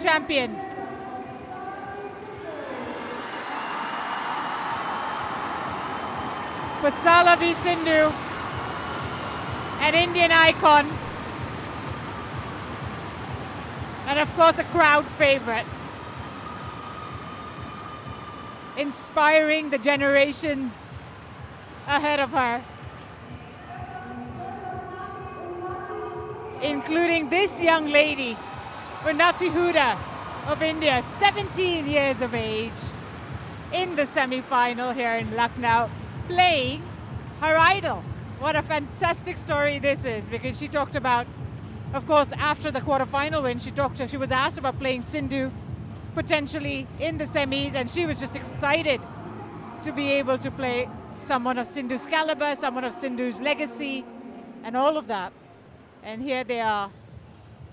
champion. Pusarla v Sindhu, an Indian icon, and of course a crowd favorite, inspiring the generations ahead of her, including this young lady, Unnati Hooda of India, 17 years of age, in the semi-final here in Lucknow, playing her idol. What a fantastic story this is, because she talked about, of course, after the quarterfinal win, she was asked about playing Sindhu potentially in the semis, and she was just excited to be able to play someone of Sindhu's caliber, someone of Sindhu's legacy, and all of that. And here they are.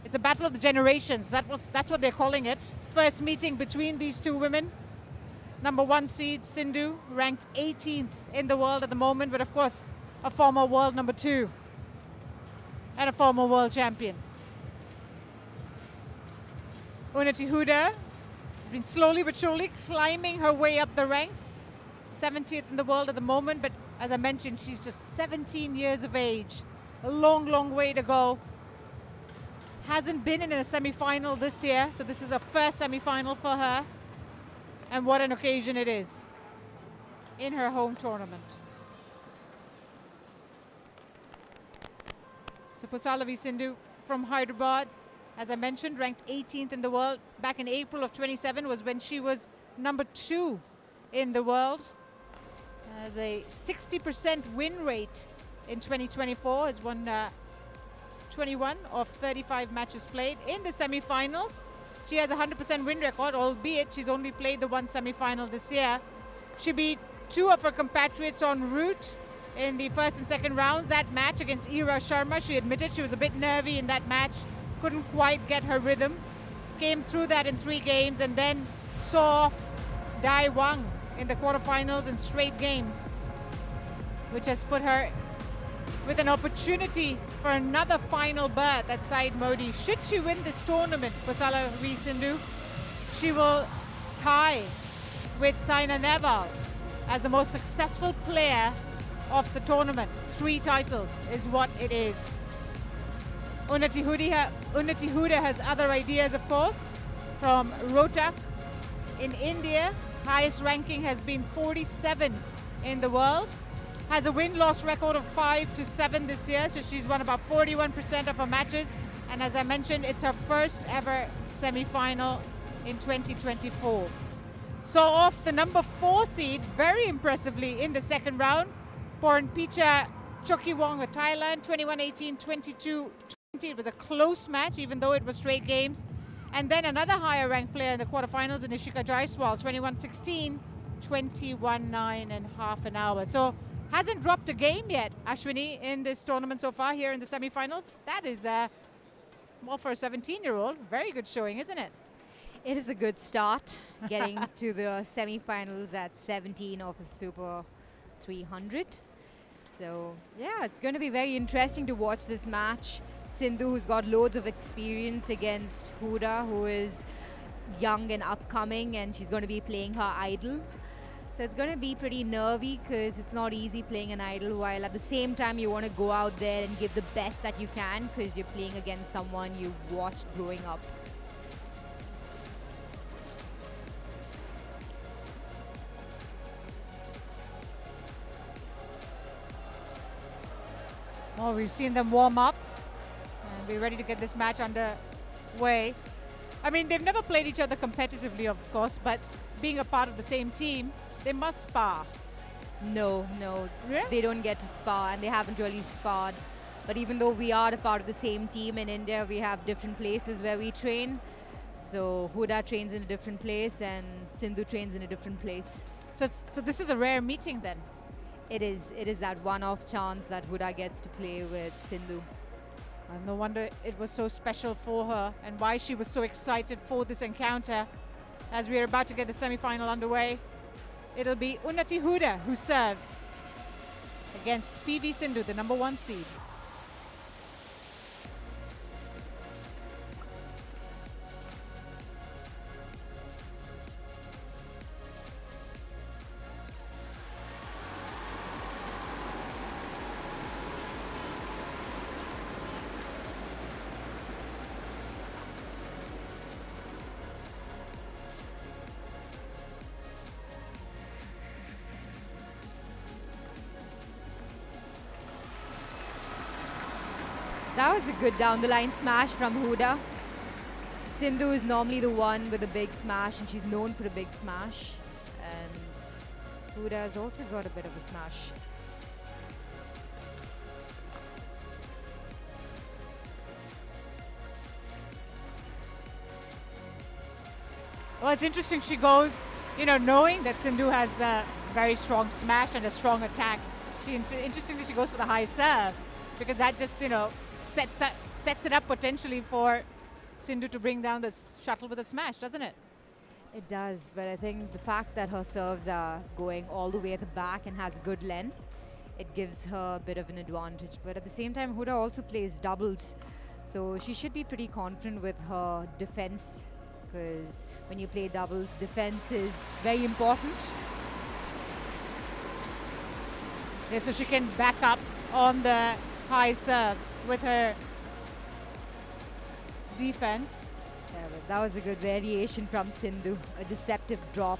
It's a battle of the generations. That's what they're calling it. First meeting between these two women. Number 1 seed, Sindhu, ranked 18th in the world at the moment, but of course, a former world number 2 and a former world champion. Unnati Hooda has been slowly but surely climbing her way up the ranks. 70th in the world at the moment, but as I mentioned, she's just 17 years of age. A long, long way to go. Hasn't been in a semi-final this year, so this is a first semi-final for her. And what an occasion it is in her home tournament. So Pusarla v Sindhu from Hyderabad, as I mentioned, ranked 18th in the world. Back in April of 27 was when she was number 2 in the world. Has a 60% win rate in 2024, has won 21 of 35 matches played. In the semi-finals, she has a 100% win record, albeit she's only played the 1 semi-final this year. She beat 2 of her compatriots en route in the first and second rounds. That match against Ira Sharma, she admitted she was a bit nervy in that match, couldn't quite get her rhythm. Came through that in 3 games and then saw off Dai Wang in the quarterfinals in straight games, which has put her with an opportunity for another final berth at Syed Modi. Should she win this tournament, Pusarla v Sindhu, she will tie with Saina Nehwal as the most successful player of the tournament. 3 titles is what it is. Unnati Hooda has other ideas, of course, from Rohtak in India. Highest ranking has been 47 in the world. Has a win-loss record of 5-7 this year, so she's won about 41% of her matches. And as I mentioned, it's her first ever semi-final in 2024. So off the number 4 seed, very impressively in the second round, Pornpicha Chokiwong of Thailand, 21-18, 22-20. It was a close match, even though it was straight games. And then another higher ranked player in the quarterfinals, Nishika Jaiswal, 21-16, 21-9 in half an hour. So hasn't dropped a game yet, Ashwini, in this tournament so far here in the semifinals. That is, well, for a 17-year-old, very good showing, isn't it? It is a good start, getting to the semifinals at 17 of a Super 300. So, yeah, it's going to be very interesting to watch this match. Sindhu, who's got loads of experience, against Hooda, who is young and upcoming, and she's going to be playing her idol. So it's going to be pretty nervy because it's not easy playing an idol, while at the same time you want to go out there and give the best that you can because you're playing against someone you've watched growing up. Well, we've seen them warm up and we're ready to get this match underway. I mean, they've never played each other competitively, of course, but being a part of the same team, they must spar. No, Yeah? they don't get to spar, and they haven't really sparred. But even though we are a part of the same team in India, we have different places where we train. So Hooda trains in a different place and Sindhu trains in a different place. So this is a rare meeting then? It is that one-off chance that Hooda gets to play with Sindhu. And no wonder it was so special for her and why she was so excited for this encounter. As we are about to get the semi-final underway, it'll be Unnati Hooda who serves against PV Sindhu, the number 1 seed. That was a good down-the-line smash from Hooda. Sindhu is normally the one with a big smash, and she's known for a big smash. And Hooda has also got a bit of a smash. Well, it's interesting she goes, knowing that Sindhu has a very strong smash and a strong attack. Interestingly, she goes for the high serve because that just, sets it up potentially for Sindhu to bring down the shuttle with a smash, doesn't it? It does, but I think the fact that her serves are going all the way at the back and has good length, it gives her a bit of an advantage. But at the same time, Hooda also plays doubles, so she should be pretty confident with her defense, because when you play doubles, defense is very important. Yeah, so she can back up on the high serve with her defense. Yeah, but that was a good variation from Sindhu, a deceptive drop.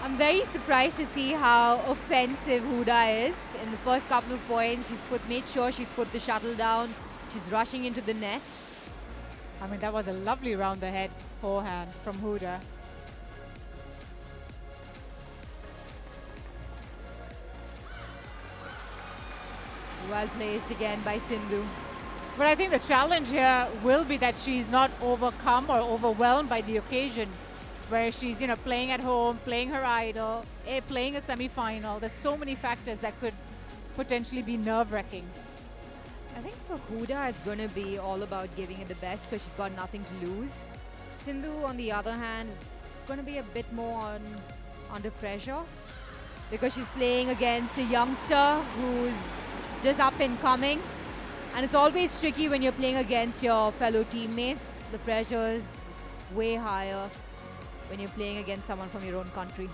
I'm very surprised to see how offensive Hooda is. In the first couple of points, made sure she's put the shuttle down. She's rushing into the net. I mean, that was a lovely round the head forehand from Hooda. Well placed again by Sindhu. But I think the challenge here will be that she's not overcome or overwhelmed by the occasion, where she's, playing at home, playing her idol, playing a semi-final. There's so many factors that could potentially be nerve-wracking. I think for Hooda, it's going to be all about giving it the best because she's got nothing to lose. Sindhu, on the other hand, is going to be a bit more under pressure because she's playing against a youngster who's just up and coming. And it's always tricky when you're playing against your fellow teammates. The pressure is way higher when you're playing against someone from your own country.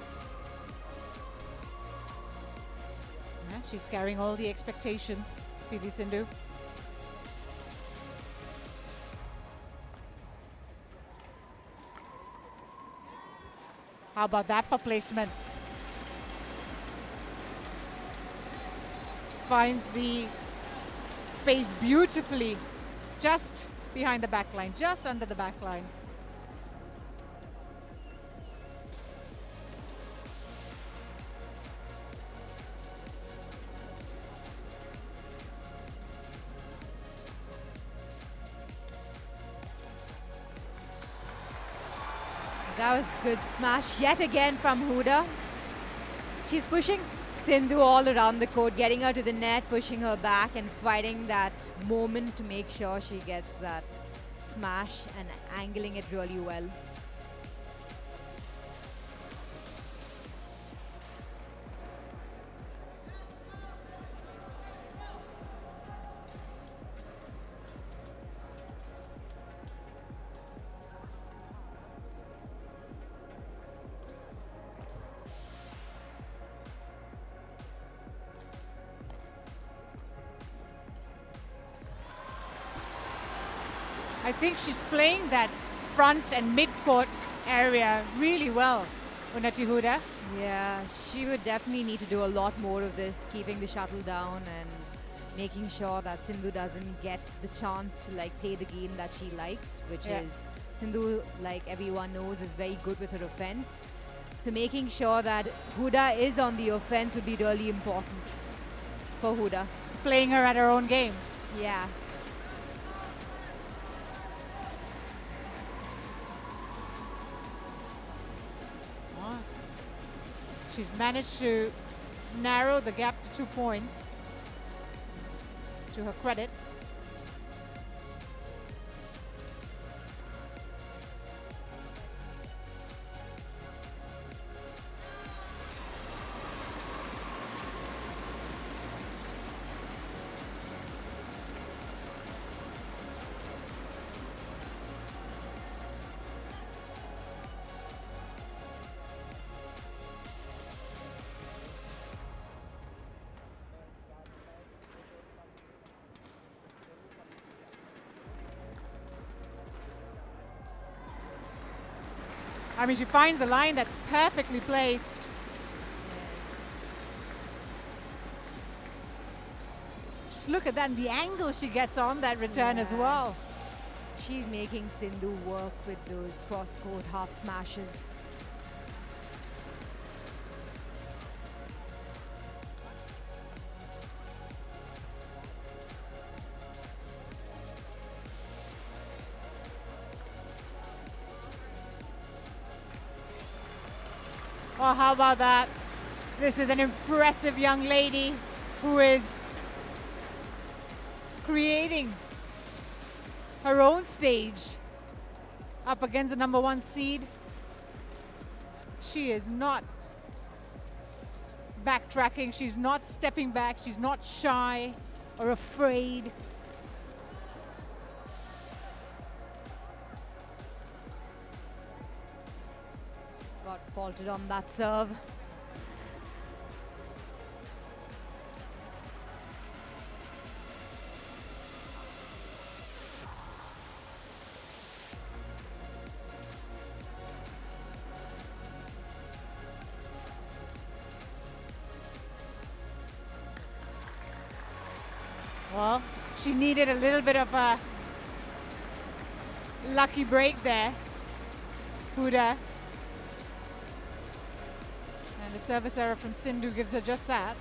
Yeah, she's carrying all the expectations, PV Sindhu. How about that for placement? Finds the space beautifully just behind the back line, just under the back line. That was good smash yet again from Hooda. She's pushing Sindhu all around the court, getting her to the net, pushing her back and fighting that moment to make sure she gets that smash and angling it really well. I think she's playing that front and mid-court area really well, Unnati Hooda. Yeah, she would definitely need to do a lot more of this, keeping the shuttle down and making sure that Sindhu doesn't get the chance to play the game that she likes, which is Sindhu, like everyone knows, is very good with her offense. So making sure that Hooda is on the offense would be really important for Hooda. Playing her at her own game. Yeah. She's managed to narrow the gap to 2 points, to her credit. I mean, she finds a line that's perfectly placed. Just look at that, and the angle she gets on that return as well. She's making Sindhu work with those cross-court half smashes. Oh, how about that? This is an impressive young lady who is creating her own stage up against the #1 seed. She is not backtracking. She's not stepping back. She's not shy or afraid. Got faulted on that serve. Well, she needed a little bit of a lucky break there, Hooda. And the service error from Sindhu gives her just that.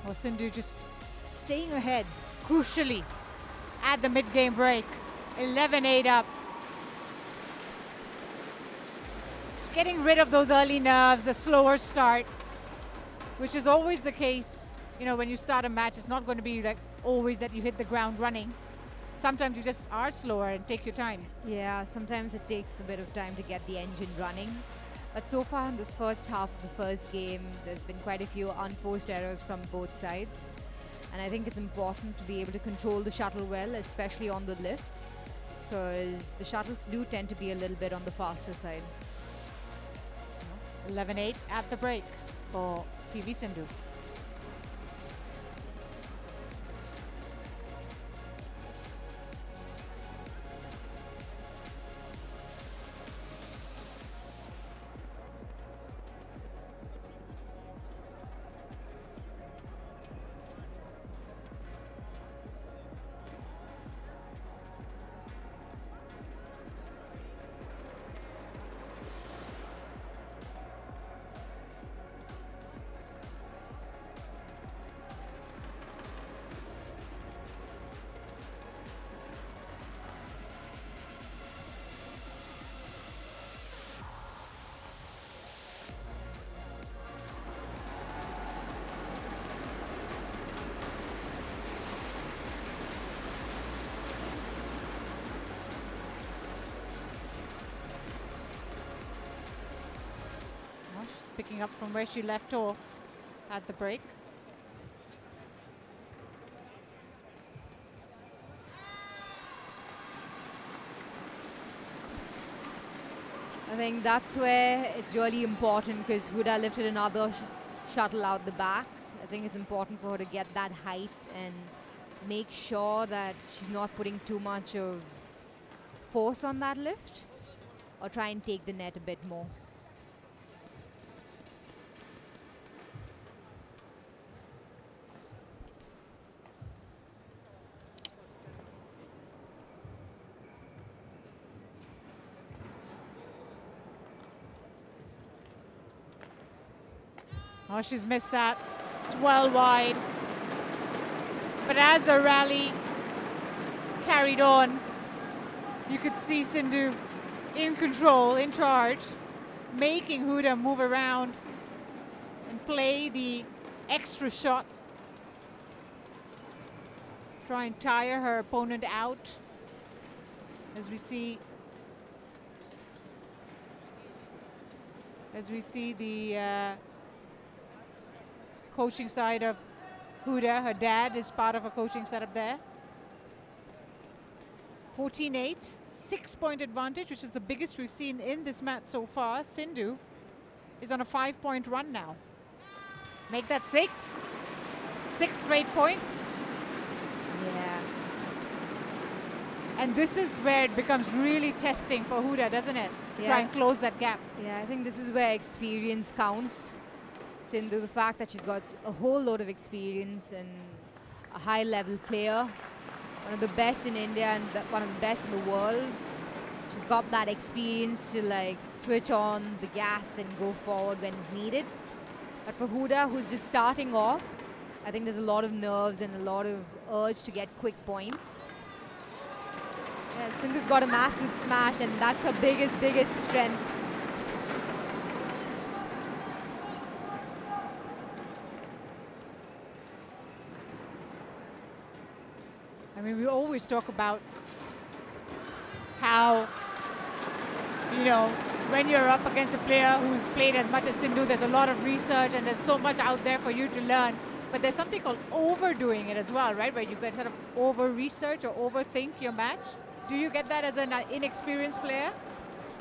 Well, Sindhu just staying ahead, crucially, at the mid-game break. 11-8 up. Just getting rid of those early nerves, a slower start, which is always the case. You know, when you start a match, it's not going to be like always that you hit the ground running. Sometimes you just are slower and take your time. Yeah, sometimes it takes a bit of time to get the engine running. But so far in this first half of the first game, there's been quite a few unforced errors from both sides. And I think it's important to be able to control the shuttle well, especially on the lifts, because the shuttles do tend to be a little bit on the faster side. 11-8 at the break for PV Sindhu. Picking up from where she left off at the break. I think that's where it's really important, because Hooda lifted another shuttle out the back. I think it's important for her to get that height and make sure that she's not putting too much of force on that lift, or try and take the net a bit more. Oh, she's missed that. It's well wide. But as the rally carried on, you could see Sindhu in control, in charge, making Hooda move around and play the extra shot. Try and tire her opponent out. As we see the coaching side of Hooda. Her dad is part of a coaching setup there. 14-8, 6-point advantage, which is the biggest we've seen in this match so far. Sindhu is on a 5-point run now. Make that 6. 6 straight points. Yeah. And this is where it becomes really testing for Hooda, doesn't it? Yeah. Try and close that gap. Yeah, I think this is where experience counts. Sindhu, the fact that she's got a whole lot of experience and a high-level player, one of the best in India and one of the best in the world. She's got that experience to like switch on the gas and go forward when it's needed. But for Hooda, who's just starting off, I think there's a lot of nerves and a lot of urge to get quick points. Yeah, Sindhu's got a massive smash, and that's her biggest strength. I mean, we always talk about how, you know, when you're up against a player who's played as much as Sindhu, there's a lot of research and there's so much out there for you to learn. But there's something called overdoing it as well, right? Where you can sort of over-research or overthink your match. Do you get that as an inexperienced player?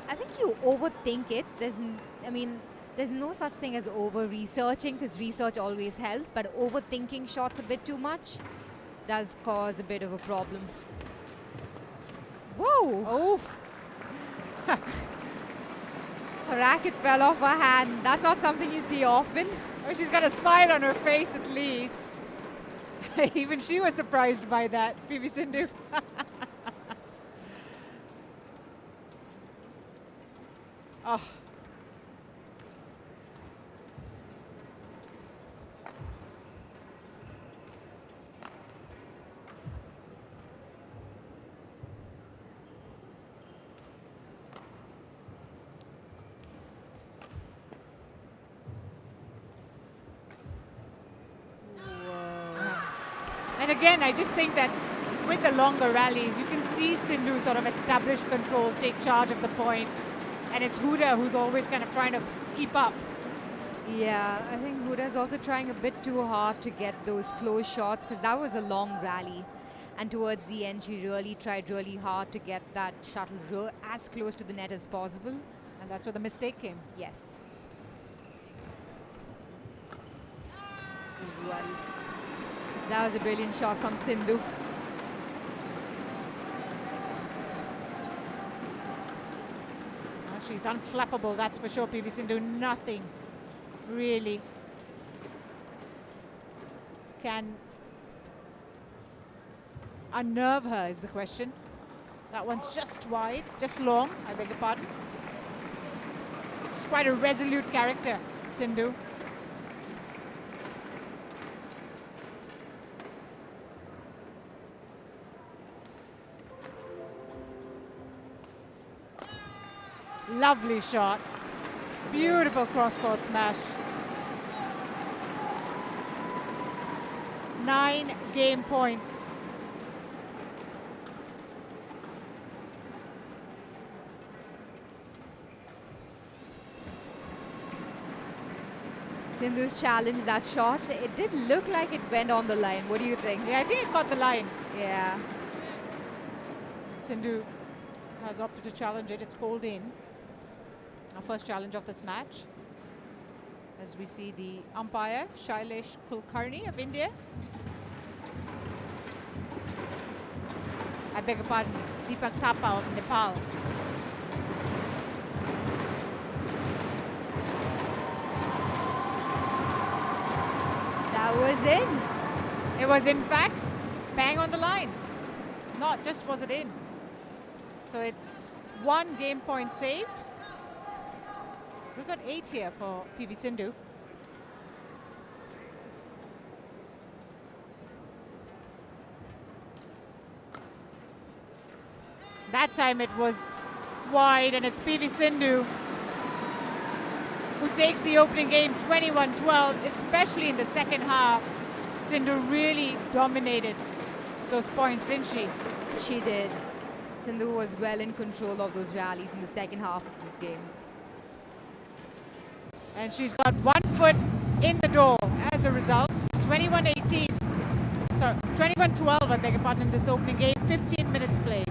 I think you overthink it. There's no such thing as over-researching, because research always helps, but overthinking shots a bit too much does cause a bit of a problem. Whoa! Oh! Her racket fell off her hand. That's not something you see often. Oh, she's got a smile on her face at least. Even she was surprised by that, PV Sindhu. Oh. And again, I just think that with the longer rallies, you can see Sindhu sort of establish control, take charge of the point. And it's Hooda who's always kind of trying to keep up. Yeah, I think Hooda's also trying a bit too hard to get those close shots, because that was a long rally. And towards the end, she really tried really hard to get that shuttle as close to the net as possible. And that's where the mistake came. Yes. Well, that was a brilliant shot from Sindhu. She's unflappable, that's for sure, PV Sindhu. Nothing really can unnerve her is the question. That one's just wide, just long, I beg your pardon. She's quite a resolute character, Sindhu. Lovely shot. Beautiful cross-court smash. 9 game points. Sindhu's challenged that shot. It did look like it went on the line. What do you think? Yeah, I think it caught the line. Yeah. Sindhu has opted to challenge it. It's called in. Our first challenge of this match. As we see the umpire, Shailesh Kulkarni of India. I beg your pardon, Deepak Thapa of Nepal. That was in. It was in fact bang on the line. Not just was it in. So it's 1 game point saved. Still got 8 here for PV Sindhu. That time it was wide, and it's PV Sindhu who takes the opening game 21-12, especially in the second half. Sindhu really dominated those points, didn't she? She did. Sindhu was well in control of those rallies in the second half of this game. And she's got 1 foot in the door as a result. 21-18. Sorry, 21-12, I beg your pardon, in this opening game. 15 minutes played.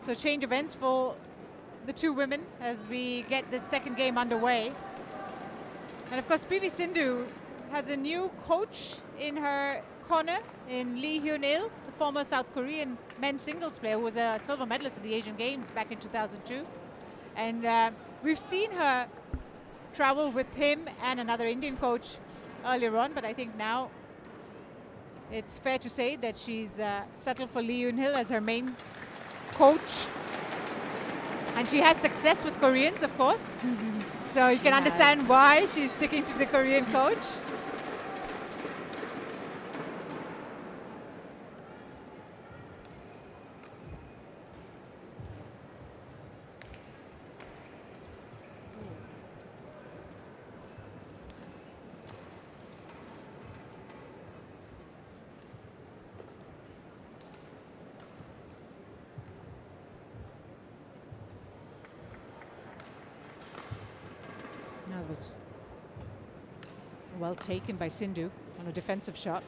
So change of ends for the two women as we get this second game underway. And of course, PV Sindhu has a new coach in her corner in Lee Hyun-il, the former South Korean men's singles player who was a silver medalist at the Asian Games back in 2002. And we've seen her travel with him and another Indian coach earlier on, but I think now it's fair to say that she's settled for Lee Hyun-il as her main coach. And she had success with Koreans, of course. So you can understand why she's sticking to the Korean coach. That was well taken by Sindhu on a defensive shot.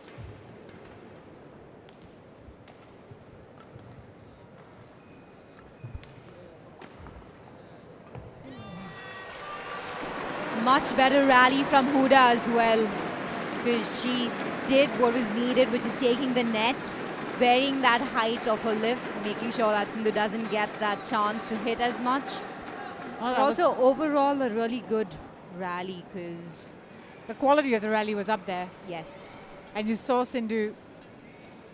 Much better rally from Hooda as well, because she did what was needed, which is taking the net, varying that height of her lifts, making sure that Sindhu doesn't get that chance to hit as much. Oh, also, overall, a really good rally, because the quality of the rally was up there. Yes. And you saw Sindhu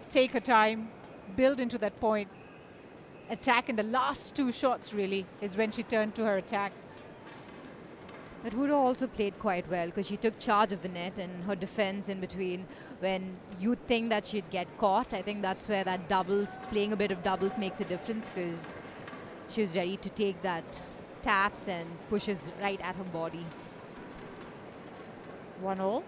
take her time, build into that point, attack in the last two shots really is when she turned to her attack. But Hooda also played quite well, because she took charge of the net, and her defense in between, when you think that she'd get caught, I think that's where that doubles, playing a bit of doubles makes a difference, because she was ready to take that taps and pushes right at her body. 1-1.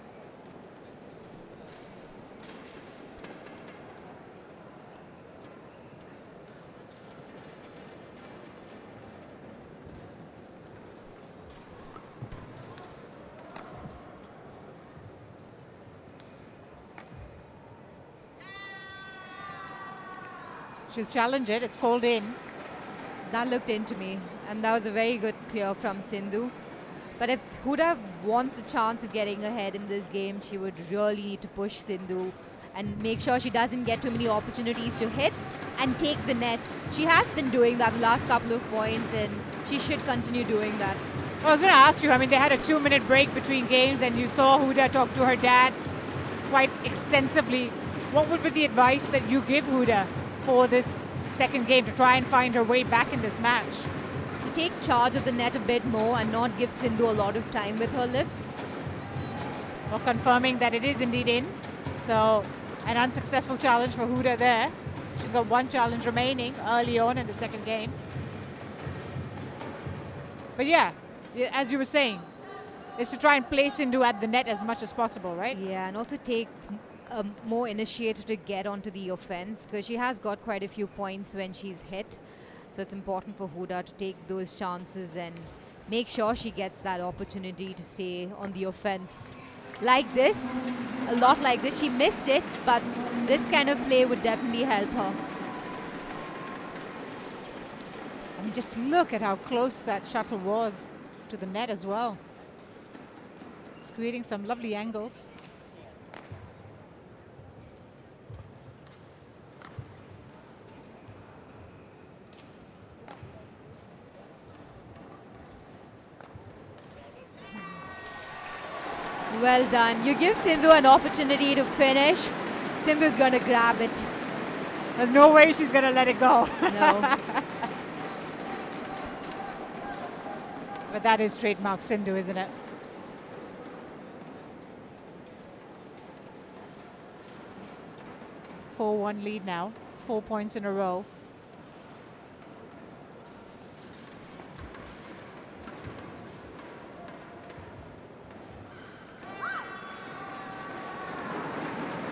She'll challenge it. It's called in. That looked into me, and that was a very good clear from Sindhu. But if Hooda wants a chance of getting ahead in this game, she would really need to push Sindhu and make sure she doesn't get too many opportunities to hit and take the net. She has been doing that the last couple of points, and she should continue doing that. I was going to ask you, I mean, they had a 2-minute break between games, and you saw Hooda talk to her dad quite extensively. What would be the advice that you give Hooda for this second game to try and find her way back in this match? To take charge of the net a bit more and not give Sindhu a lot of time with her lifts. Well, confirming that it is indeed in. So an unsuccessful challenge for Hooda there. She's got one challenge remaining early on in the second game. But yeah, as you were saying, is to try and place Sindhu at the net as much as possible, right? Yeah, and also take more initiative to get onto the offense, because she has got quite a few points when she's hit. So it's important for Hooda to take those chances and make sure she gets that opportunity to stay on the offense. Like this, a lot like this. She missed it, but this kind of play would definitely help her. I mean, just look at how close that shuttle was to the net as well. It's creating some lovely angles. Well done. You give Sindhu an opportunity to finish. Sindhu's going to grab it. There's no way she's going to let it go. No. But that is trademark Sindhu, isn't it? A 4-1 lead now. 4 points in a row.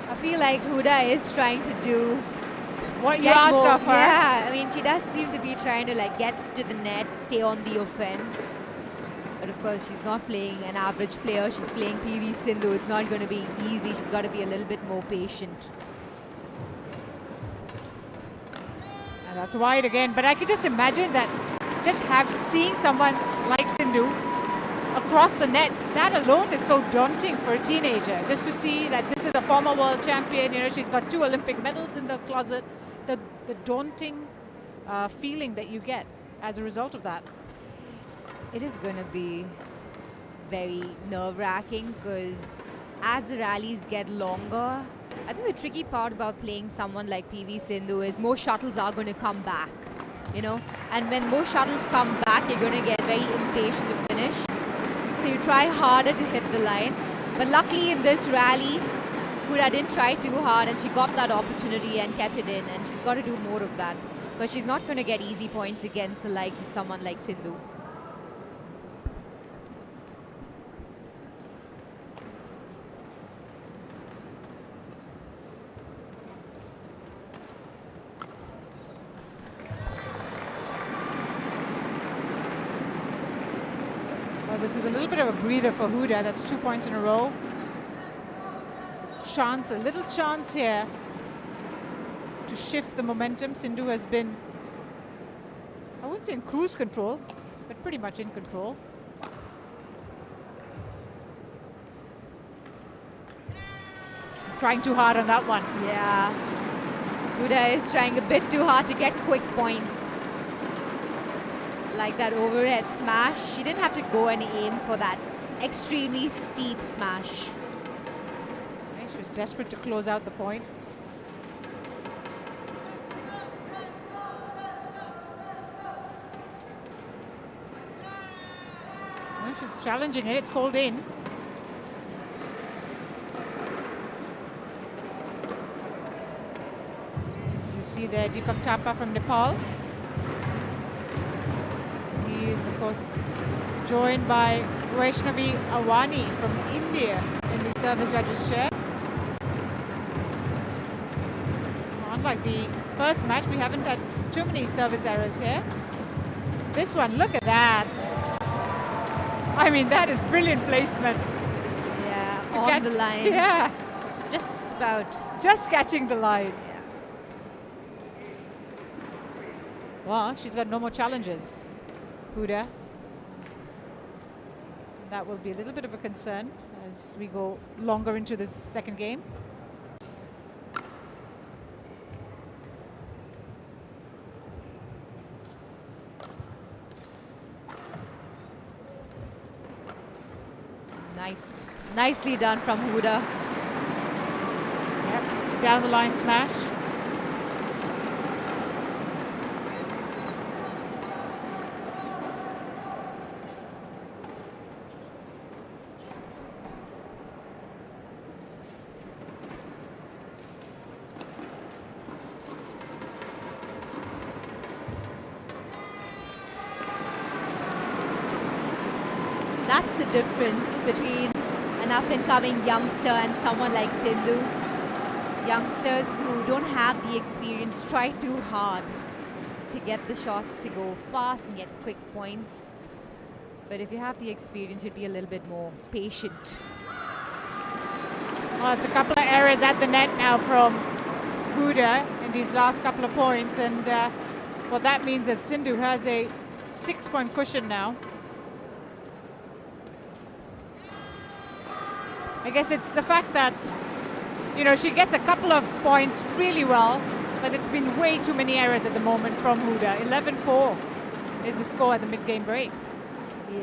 I feel like Hooda is trying to do what you asked of her. Yeah, I mean, she does seem to be trying to like get to the net, stay on the offense. But of course, she's not playing an average player. She's playing PV Sindhu. It's not going to be easy. She's got to be a little bit more patient. And that's wide again. But I could just imagine that seeing someone like Sindhu across the net, that alone is so daunting for a teenager. Just to see that this is a former world champion, you know, she's got 2 Olympic medals in the closet. The daunting feeling that you get as a result of that. It is going to be very nerve-wracking, because as the rallies get longer, I think the tricky part about playing someone like PV Sindhu is more shuttles are going to come back, you know, and when more shuttles come back, you're going to get very impatient to finish. So you try harder to hit the line. But luckily in this rally, Hooda didn't try too hard, and she got that opportunity and kept it in, and she's got to do more of that, because she's not going to get easy points against the likes of someone like Sindhu. This is a little bit of a breather for Hooda. That's 2 points in a row. It's a little chance here to shift the momentum. Sindhu has been, I wouldn't say in cruise control, but pretty much in control. Trying too hard on that one. Yeah. Hooda is trying a bit too hard to get quick points. Like that overhead smash. She didn't have to go and aim for that extremely steep smash. She was desperate to close out the point. Well, she's challenging it. It's called in. As we see there, Deepak Thapa from Nepal. He is, of course, joined by Vaishnavi Awani from India in the service judges chair. Unlike the first match, we haven't had too many service errors here. This one, look at that. I mean, that is brilliant placement. Yeah, on the line. Yeah. Just about. Just catching the line. Yeah. Well, she's got no more challenges, Hooda. That will be a little bit of a concern as we go longer into this second game. Nice. Nicely done from Hooda. Yep. Down the line smash. difference between an up-and-coming youngster and someone like Sindhu. Youngsters who don't have the experience try too hard to get the shots to go fast and get quick points. But if you have the experience, you'd be a little bit more patient. Well, it's a couple of errors at the net now from Hooda in these last couple of points, and what that means is Sindhu has a 6-point cushion now. I guess it's the fact that, you know, she gets a couple of points really well, but it's been way too many errors at the moment from Hooda. 11-4 is the score at the mid-game break.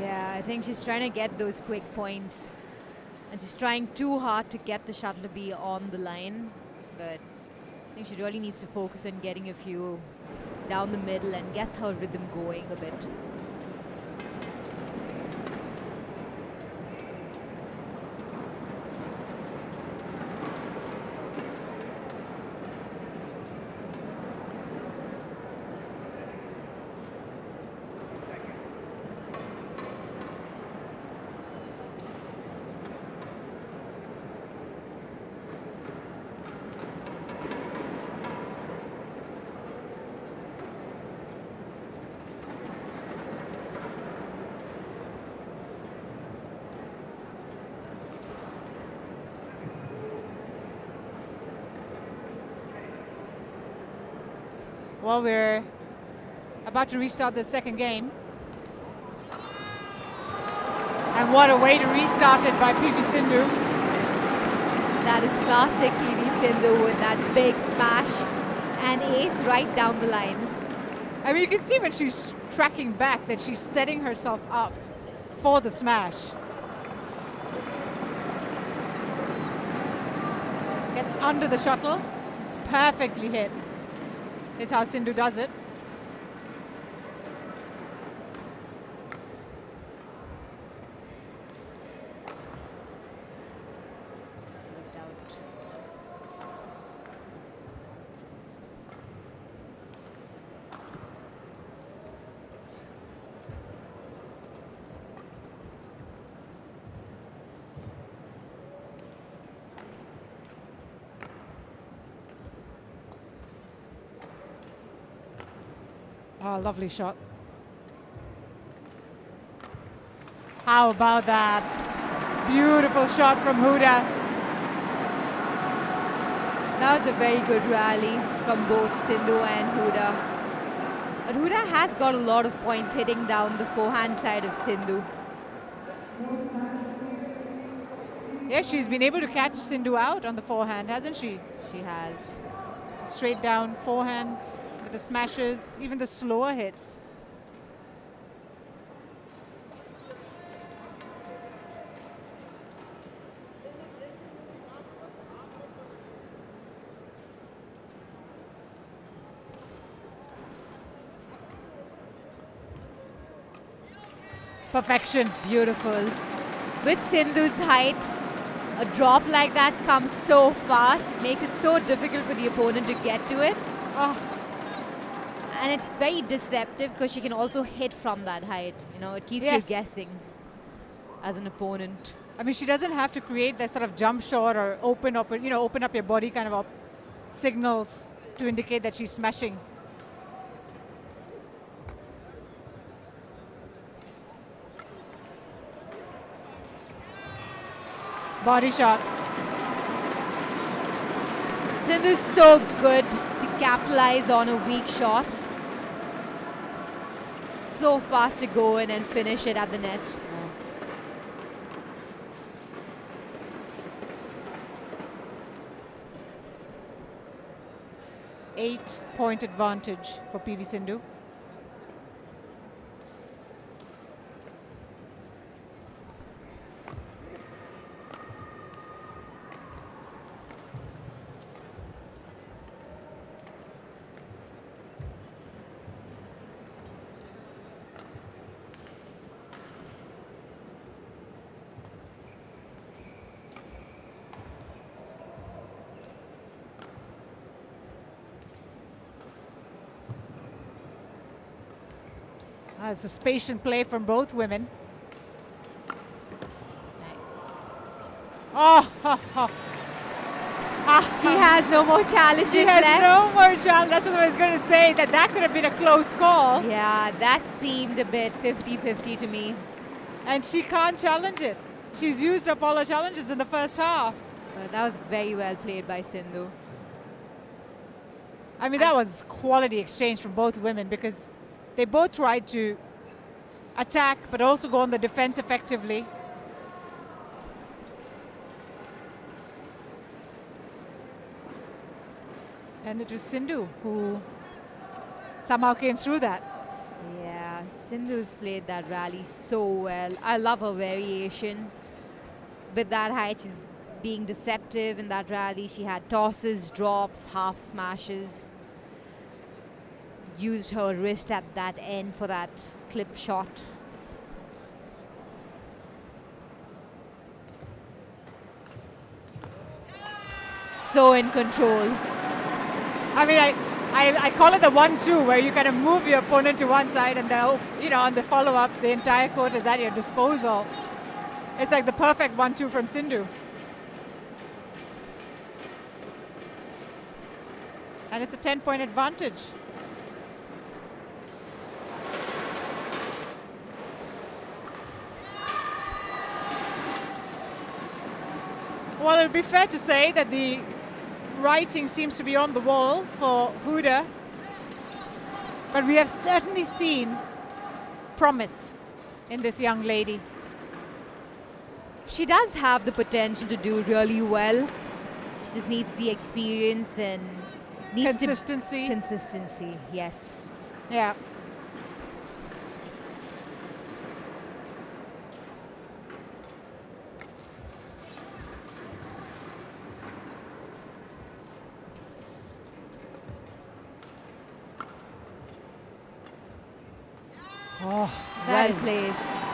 Yeah, I think she's trying to get those quick points. And she's trying too hard to get the shuttle to be on the line. But I think she really needs to focus on getting a few down the middle and get her rhythm going a bit. Well, we're about to restart the second game. And what a way to restart it by PV Sindhu. That is classic PV Sindhu with that big smash and ace right down the line. I mean, you can see when she's tracking back that she's setting herself up for the smash. Gets under the shuttle. It's perfectly hit. Is how Sindhu does it. Oh, lovely shot. How about that? Beautiful shot from Hooda. That was a very good rally from both Sindhu and Hooda. But Hooda has got a lot of points hitting down the forehand side of Sindhu. Yes, she's been able to catch Sindhu out on the forehand, hasn't she? She has. Straight down forehand. The smashes, even the slower hits. Perfection. Beautiful. With Sindhu's height, a drop like that comes so fast. It makes it so difficult for the opponent to get to it. Oh. And it's very deceptive because she can also hit from that height. You know, it keeps you guessing as an opponent. I mean, she doesn't have to create that sort of jump shot or open up your body kind of signals to indicate that she's smashing. Body shot. Sindhu's so good to capitalize on a weak shot. So fast to go in and finish it at the net. 8-point advantage for PV Sindhu. It's a patient play from both women. Oh, She has no more challenges She has left. no more challenge. That's what I was going to say, that could have been a close call. Yeah, that seemed a bit 50-50 to me. And she can't challenge it. She's used up all her challenges in the first half. But that was very well played by Sindhu. I mean, that was quality exchange from both women, because they both tried to attack but also go on the defense effectively. And it was Sindhu who somehow came through that. Yeah, Sindhu's played that rally so well. I love her variation. With that height, she's being deceptive in that rally. She had tosses, drops, half smashes. Used her wrist at that end for that clip shot. So in control. I mean, I call it the 1-2, where you kind of move your opponent to one side, and on the follow-up, the entire court is at your disposal. It's like the perfect 1-2 from Sindhu. And it's a 10-point advantage. Well, it would be fair to say that the writing seems to be on the wall for Hooda, but we have certainly seen promise in this young lady. She does have the potential to do really well. Just needs the experience and needs Consistency. Consistency, yes. Yeah. Oh, Well placed.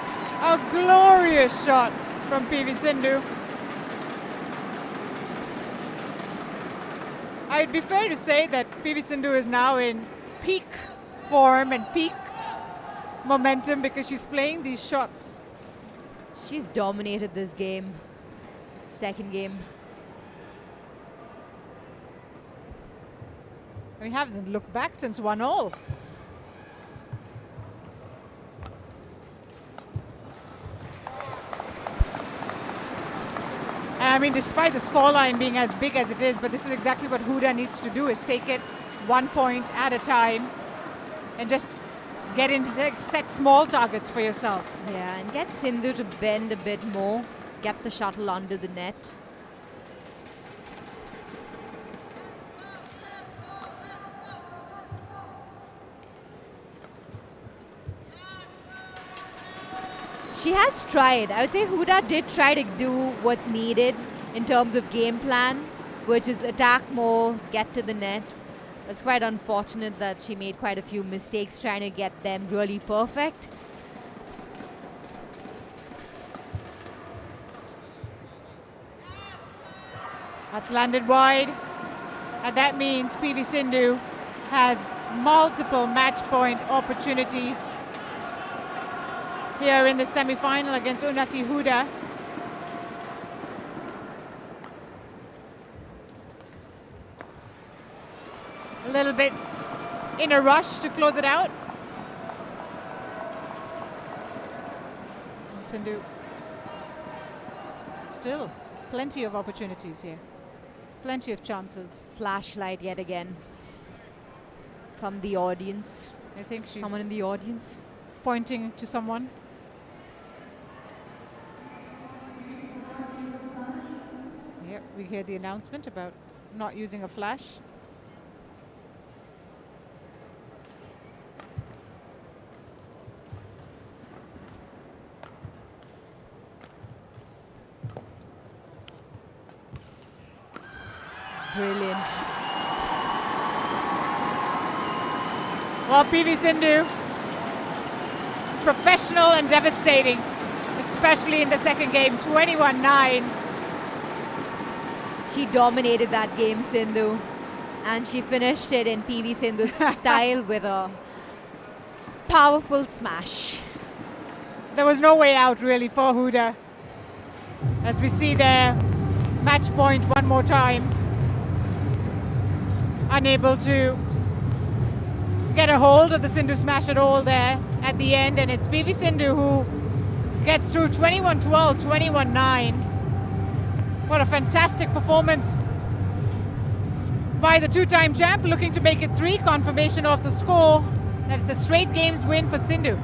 a glorious shot from PV Sindhu. I'd be fair to say that PV Sindhu is now in peak form and peak momentum, because she's playing these shots. She's dominated this game. Second game. We haven't looked back since 1-all. I mean, despite the scoreline being as big as it is, but this is exactly what Hooda needs to do, is take it 1 point at a time and just get into set small targets for yourself. Yeah, and get Sindhu to bend a bit more. Get the shuttle under the net. She has tried. I would say Hooda did try to do what's needed in terms of game plan, which is attack more, get to the net. It's quite unfortunate that she made quite a few mistakes trying to get them really perfect. That's landed wide, and that means PV Sindhu has multiple match point opportunities here in the semi-final against Unnati Hooda. A little bit in a rush to close it out. And Sindhu, still plenty of opportunities here. Plenty of chances. Flashlight yet again from the audience. I think she's Someone in the audience. pointing to someone. Yep, we hear the announcement about not using a flash. Brilliant. Well, PV Sindhu, professional and devastating, especially in the second game, 21-9. She dominated that game, Sindhu. And she finished it in PV Sindhu's style with a powerful smash. There was no way out really for Hooda. As we see there, match point one more time. Unable to get a hold of the Sindhu smash at all there at the end, and it's PV Sindhu who gets through 21-12, 21-9. What a fantastic performance by the two-time champ, looking to make it 3. Confirmation of the score that it's a straight games win for Sindhu.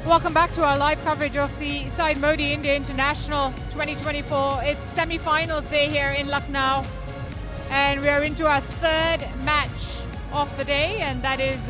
Welcome back to our live coverage of the Syed Modi India International 2024. It's semi-finals day here in Lucknow, and we are into our third match of the day, and that is